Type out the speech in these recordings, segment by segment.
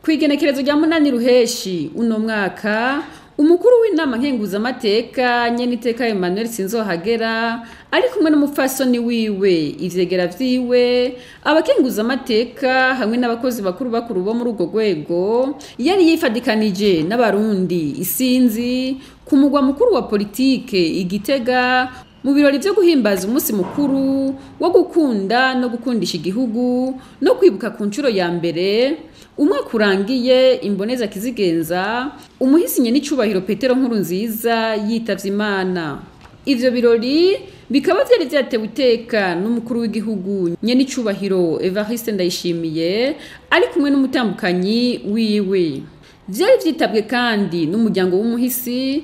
Kwigenekerezo rya munani ruheshi uno mwaka umukuru w'inama nkenguzamateka nyeniteka Emmanuel Sinzohagera ari kumwe n'umupfasoni wiwe ivyegera vyiwe abakenguzamateka hamwe n'abakozi bakuru bo muri urwo rwego yari yifadikanije n'abarundi isinzi ku mugwa mukuru wa politike Igitega mu birori vyo guhimbaza umunsi mukuru wo gukunda no gukundisha igihugu no kwibuka ku ncuro ya mbere umwaka urangiye imboneza kizigenza umuhisi nyenicubahiro Petero Nkurunziza yitavye Imana. Ivyo birori bikaba vyari vyatewe iteka n'umukuru w'igihugu nyenicubahiro Evariste Ndayishimiye ari kumwe n'umutambukanyi wiwe. Vyari vyitabwe kandi n'umuryango w'umuhisi,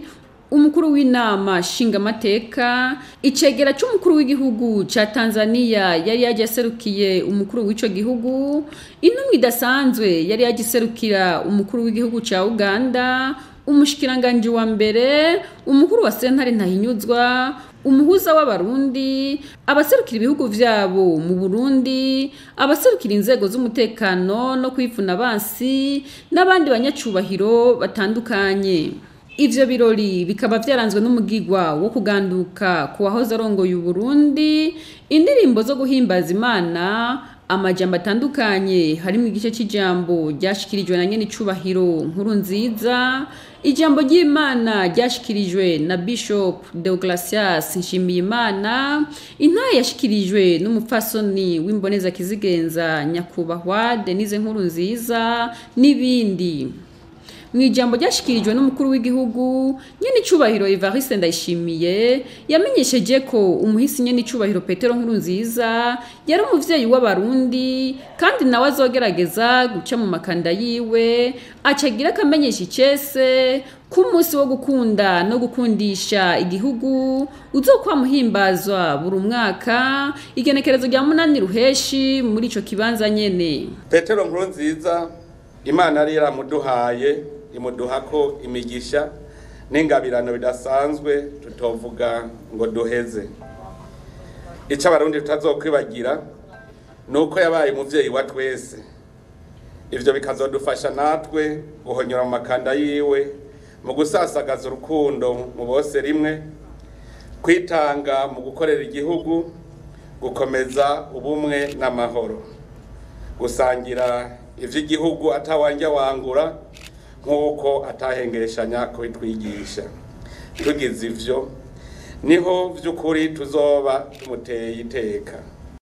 umukuru w'inama nshingamateka, icegera c'umukuru w'igihugu ca Tanzania yari yagiserukiye umukuru w'ico gihugu, intumwa idasanzwe yari yagiserukira umukuru w'igihugu ca Uganda, umushikiranganje wa mbere, umukuru wa sentare Ntahinyuzwa, umuhuza w'abarundi, abaserukira ibihugu vyabo mu Burundi, abaserukira inzego z'umutekano no kwivuna abansi n'abandi banyacubahiro batandukanye. Ivyo birori bikaba vyaranzwe n'umugigwa wo kuganduka ku wahoze arongoye Burundi, indirimbo zo guhimbaza Imana, amajambo atandukanye harimo igice c'ijambo ryashikirijwe na nyenicubahiro Nkurunziza, ijambo ry'Imana ryashikirijwe na Bishop Deogratias Nshimiyimana, intahe yashikirijwe n'umupfasoni w'imboneza kizigenza nyakubahwa Denise Nkurunziza n'ibindi. Mwijambo ryashikirijwe n'umukuru w'igihugu nyenicubahiro Evariste Ndayishimiye yamenyesheje ko umuhisi nyenicubahiro Petero Nkurunziza yari umuvyeyi w'abarundi kandi nawe azogerageza guca mu makanda yiwe acagira akamenyesha icese ku munsi wo gukunda no gukundisha igihugu uzokwa muhimbazwa buri mwaka igenekerezo rya munani ruheshi muri ico kibanza nyene. Petero Nkurunziza Imana yari yaramuduhaye imuduhako imigisha n'ingabirano bidasanzwe tutovuga ngo duheze. Ico abarundi tutazokwibagira nuko yabaye umuvyeyi wa twese. Ivyo bikazodufasha natwe guhonyora mu makanda yiwe mu gusasagaza urukundo mu bose rimwe, kwitanga mu gukorera igihugu, gukomeza ubumwe n'amahoro, gusangira ivy'igihugu atawanja wangura nkuko atahengeshanya kubitwigisha. Tugize ivyo niho vy'ukuri tuzoba tumuteye iteka.